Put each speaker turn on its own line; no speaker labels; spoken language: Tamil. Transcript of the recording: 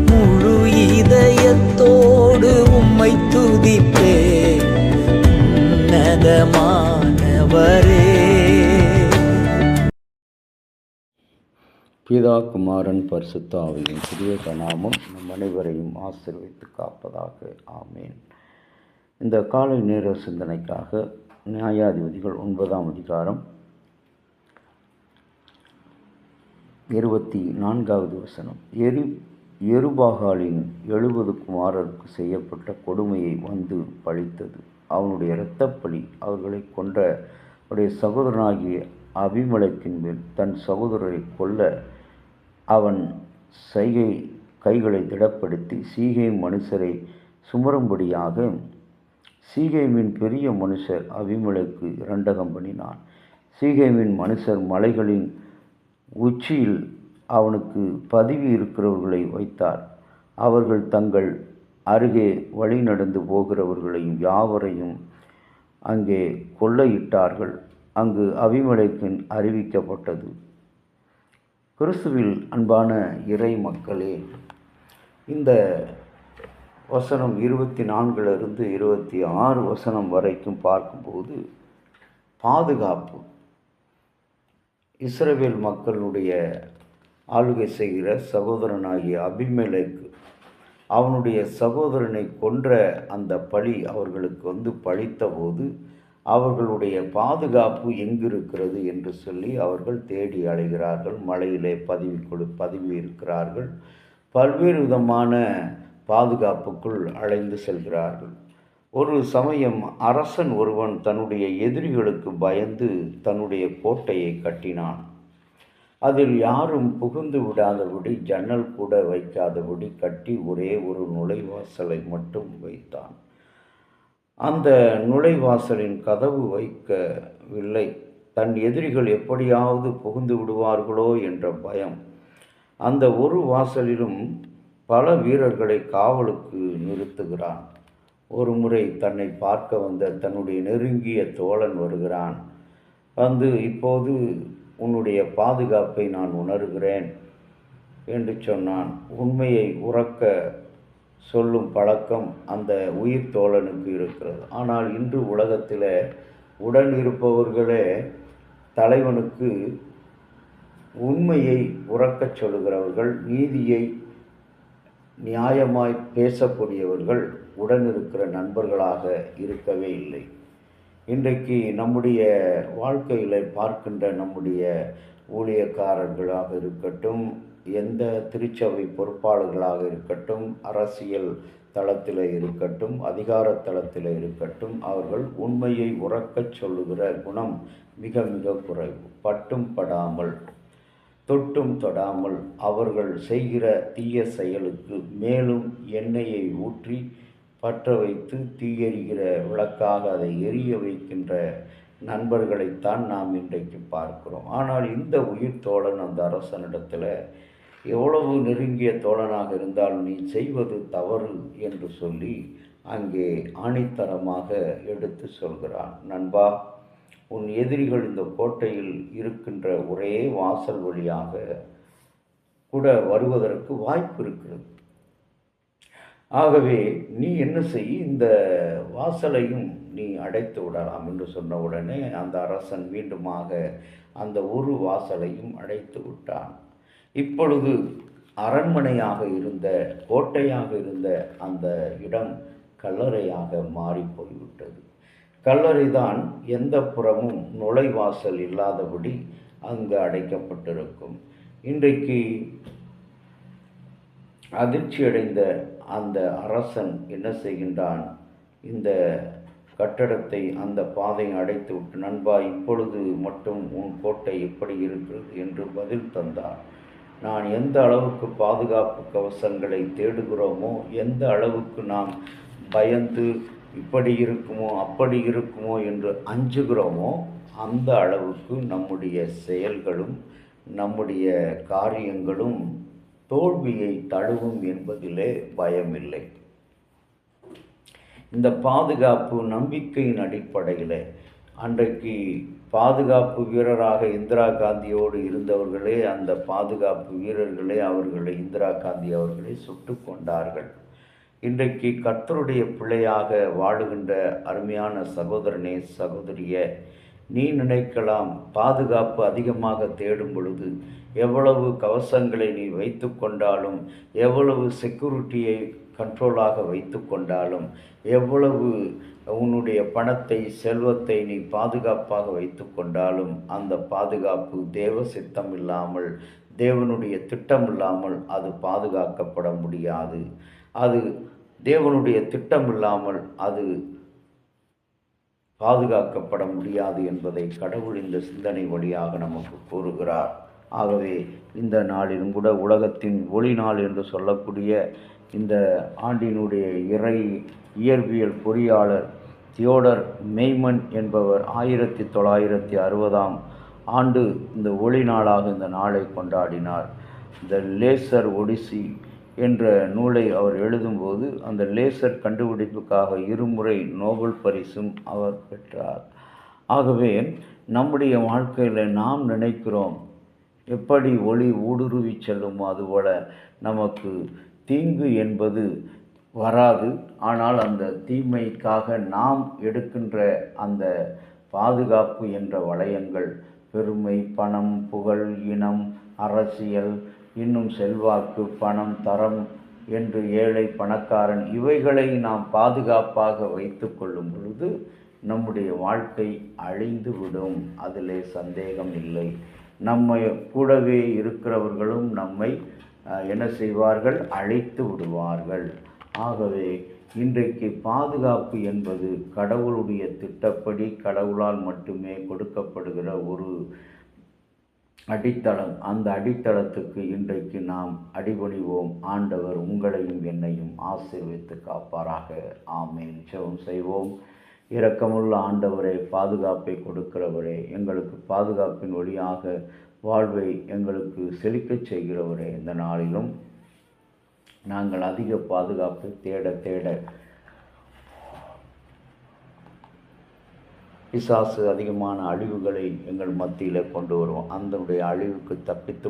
முழு இதயத்தோடு உம்மை துதிப்பேன் உன்னதமானவரே.
பிதா குமாரன் பரிசுத்த ஆவியின் சிறிய நாமம் நம் அனைவரையும் ஆசீர்வதித்து காப்பதாக. ஆமேன். இந்த காலை நேர சிந்தனைக்காக நியாயாதிபதிகள் 9ஆம் அதிகாரம் 24வது வசனம். எருபாகாலின் 70 குமாரருக்கு செய்யப்பட்ட கொடுமையை வந்து பழித்தது. அவனுடைய இரத்தப்பழி அவர்களை கொன்ற அவருடைய சகோதரனாகிய அபிமெலேக்கின் மேல் தன் சகோதரரை கொல்ல அவன் கைகளை திடப்படுத்தி சீகேம் மனுஷரை சுமரும்படியாக சீகேமின் பெரிய மனுஷர் அபிமெலேக்கு இரண்டகம் பண்ணினான். சீகேமின் மனுஷர் மலைகளின் உச்சியில் அவனுக்கு பதவி இருக்கிறவர்களை வைத்தார். அவர்கள் தங்கள் அருகே வழி நடந்து போகிறவர்களையும் யாவரையும் அங்கே கொள்ளையிட்டார்கள். அங்கு அபிமெலேக்கின் அறிவிக்கப்பட்டது. கிறிஸ்துவில் அன்பான இறை மக்களே, இந்த வசனம் 24லிருந்து 26 வசனம் வரைக்கும் பார்க்கும்போது பாதுகாப்பு, இஸ்ரவேல் மக்களுடைய ஆளுகை செய்கிற சகோதரனாகிய அபிமெலேக்கு அவனுடைய சகோதரனை கொன்ற அந்த பழி அவர்களுக்கு பழித்த போது அவர்களுடைய பாதுகாப்பு எங்கிருக்கிறது என்று சொல்லி அவர்கள் தேடி அலைகிறார்கள். மலையிலே பதவி இருக்கிறார்கள். பல்வேறு விதமான பாதுகாப்புக்குள் அலைந்து செல்கிறார்கள். ஒரு சமயம் அரசன் ஒருவன் தன்னுடைய எதிரிகளுக்கு பயந்து தன்னுடைய கோட்டையை கட்டினான். அதில் யாரும் புகுந்து விடாதபடி ஜன்னல் கூட வைக்காதபடி கட்டி ஒரே ஒரு நுழைவாசலை மட்டும் வைத்தான். அந்த நுழைவாசலின் கதவு வைக்கவில்லை. தன் எதிரிகள் எப்படியாவது புகுந்து விடுவார்களோ என்ற பயம். அந்த ஒரு வாசலிலும் பல வீரர்களை காவலுக்கு நிறுத்துகிறான். ஒரு முறை தன்னை பார்க்க வந்த தன்னுடைய நெருங்கிய தோழன் வருகிறான். இப்போது உன்னுடைய பாதுகாப்பை நான் உணர்கிறேன் என்று சொன்னான். உண்மையை உறக்க சொல்லும் பழக்கம் அந்த உயிர் தோழனுக்கு இருக்கிறது. ஆனால் இன்று உலகத்தில் உடன் இருப்பவர்களே தலைவனுக்கு உண்மையை உறக்கச் சொல்லுகிறவர்கள், நீதியை நியாயமாய் பேசக்கூடியவர்கள் உடன் இருக்கிற நண்பர்களாக இருக்கவே இல்லை. இன்றைக்கு நம்முடைய வாழ்க்கையில் பார்க்கின்ற நம்முடைய ஊழியக்காரர்களாக இருக்கட்டும், எந்த திருச்சபை பொறுப்பாளர்களாக இருக்கட்டும், அரசியல் தளத்தில் இருக்கட்டும், அதிகார தளத்தில் இருக்கட்டும், அவர்கள் உண்மையை உறக்கச் சொல்லுகிற குணம் மிக மிக குறைவு. பட்டும் படாமல் தொட்டும் தொடாமல் அவர்கள் செய்கிற தீய செயலுக்கு மேலும் எண்ணெயை ஊற்றி பற்ற வைத்து தீயெறிகிற விளக்காக அதை எரிய வைக்கின்ற நண்பர்களைத்தான் நாம் இன்றைக்கு பார்க்கிறோம். ஆனால் இந்த உயிர் தோழன் அந்த அரசனிடத்தில் எவ்வளவு நெருங்கிய தோழனாக இருந்தால் நீ செய்வது தவறு என்று சொல்லி அங்கே ஆணித்தரமாக எடுத்து சொல்கிறான். நண்பா, உன் எதிரிகள் இந்த கோட்டையில் இருக்கின்ற ஒரே வாசல் வழியாக கூட வருவதற்கு வாய்ப்பு இருக்கிறது. ஆகவே நீ என்ன செய், இந்த வாசலையும் நீ அடைத்து விடலாம் என்று சொன்ன உடனே அந்த அரசன் மீண்டுமாக அந்த ஒரு வாசலையும் அடைத்து விட்டான். இப்பொழுது அரண்மனையாக இருந்த, கோட்டையாக இருந்த அந்த இடம் கல்லறையாக மாறி போய்விட்டது. கல்லறைதான் எந்த புறமும் நுழைவாசல் இல்லாதபடி அங்கு அடைக்கப்பட்டிருக்கும். இன்றைக்கு அதிர்ச்சியடைந்த அந்த அரசன் என்ன செய்கின்றான்? இந்த கட்டடத்தை, அந்த பாதையை அடைத்து விட்டு, நண்பா, இப்பொழுது மட்டும் உன் கோட்டை எப்படி இருக்கிறது என்று பதில் தந்தார். நான் எந்த அளவுக்கு பாதுகாப்பு கவசங்களை தேடுகிறோமோ, எந்த அளவுக்கு நாம் பயந்து இப்படி இருக்குமோ அப்படி இருக்குமோ என்று அஞ்சுகிறோமோ, அந்த அளவுக்கு நம்முடைய செயல்களும் நம்முடைய காரியங்களும் தோல்வியை தழுவும் என்பதிலே பயமில்லை. இந்த பாதுகாப்பு நம்பிக்கையின் அடிப்படையில் அன்றைக்கு பாதுகாப்பு வீரராக இந்திரா காந்தியோடு இருந்தவர்களே, அந்த பாதுகாப்பு வீரர்களே இந்திரா காந்தி அவர்களை சுட்டு கொண்டார்கள். இன்றைக்கு கர்த்தருடைய பிள்ளையாக வாழுகின்ற அருமையான சகோதரனே, சகோதரியே, நீ நினைக்கலாம், பாதுகாப்பு அதிகமாக தேடும் பொழுது எவ்வளவு கவசங்களை நீ வைத்து கொண்டாலும், எவ்வளவு செக்யூரிட்டியை கண்ட்ரோலாக வைத்து கொண்டாலும், எவ்வளவு உன்னுடைய பணத்தை, செல்வத்தை நீ பாதுகாப்பாக வைத்து கொண்டாலும், அந்த பாதுகாப்பு தேவ சித்தம் இல்லாமல், தேவனுடைய திட்டம் இல்லாமல் அது பாதுகாக்கப்பட முடியாது. அது தேவனுடைய திட்டம் இல்லாமல் அது பாதுகாக்கப்பட முடியாது என்பதை கடவுள் இந்த சிந்தனை வழியாக நமக்கு கூறுகிறார். ஆகவே இந்த நாளிலும் கூட உலகத்தின் ஒளி நாள் என்று சொல்லக்கூடிய இந்த ஆண்டினுடைய இயற்பியல் பொறியாளர் தியோடர் மெய்மன் என்பவர் 1960ஆம் ஆண்டு இந்த ஒளி நாளாக இந்த நாளை கொண்டாடினார். த லேசர் ஒடிசி என்ற நூலை அவர் எழுதும்போது அந்த லேசர் கண்டுபிடிப்புக்காக 2 முறை நோபல் பரிசும் அவர் பெற்றார். ஆகவே நம்முடைய வாழ்க்கையில் நாம் நினைக்கிறோம், எப்படி ஒளி ஊடுருவி செல்லுமோ அதுபோல நமக்கு தீங்கு என்பது வராது. ஆனால் அந்த தீமைக்காக நாம் எடுக்கின்ற அந்த பாதுகாப்பு என்ற வளையங்கள், பெருமை, பணம், புகழ், இனம், அரசியல், இன்னும் செல்வாக்கு, பணம், தரம் என்று ஏழை, பணக்காரன், இவைகளை நாம் பாதுகாப்பாக வைத்து கொள்ளும் பொழுது நம்முடைய வாழ்க்கை அழிந்துவிடும். அதிலே சந்தேகம் இல்லை. நம்மை கூடவே இருக்கிறவர்களும் நம்மை என்ன செய்வார்கள்? அழைத்து விடுவார்கள். ஆகவே இன்றைக்கு பாதுகாப்பு என்பது கடவுளுடைய திட்டப்படி கடவுளால் மட்டுமே கொடுக்கப்படுகிற ஒரு அடித்தளம். அந்த அடித்தளத்துக்கு இன்றைக்கு நாம் அடிபணிவோம். ஆண்டவர் உங்களையும் என்னையும் ஆசீர்வதித்து காப்பாராக. ஆமென். ஜெபம் செய்வோம். இரக்கமுள்ள ஆண்டவரே, பாதுகாப்பை கொடுக்கிறவரே, எங்களுக்கு பாதுகாப்பின் வழியாக வாழ்வை எங்களுக்கு செழிக்கச் செய்கிறவரே, இந்த நாளிலும் நாங்கள் அதிக பாதுகாப்பை தேட பிசாசு அதிகமான அழிவுகளை எங்கள் மத்தியில் கொண்டு வருவோம். அந்த அழிவுக்கு தப்பித்து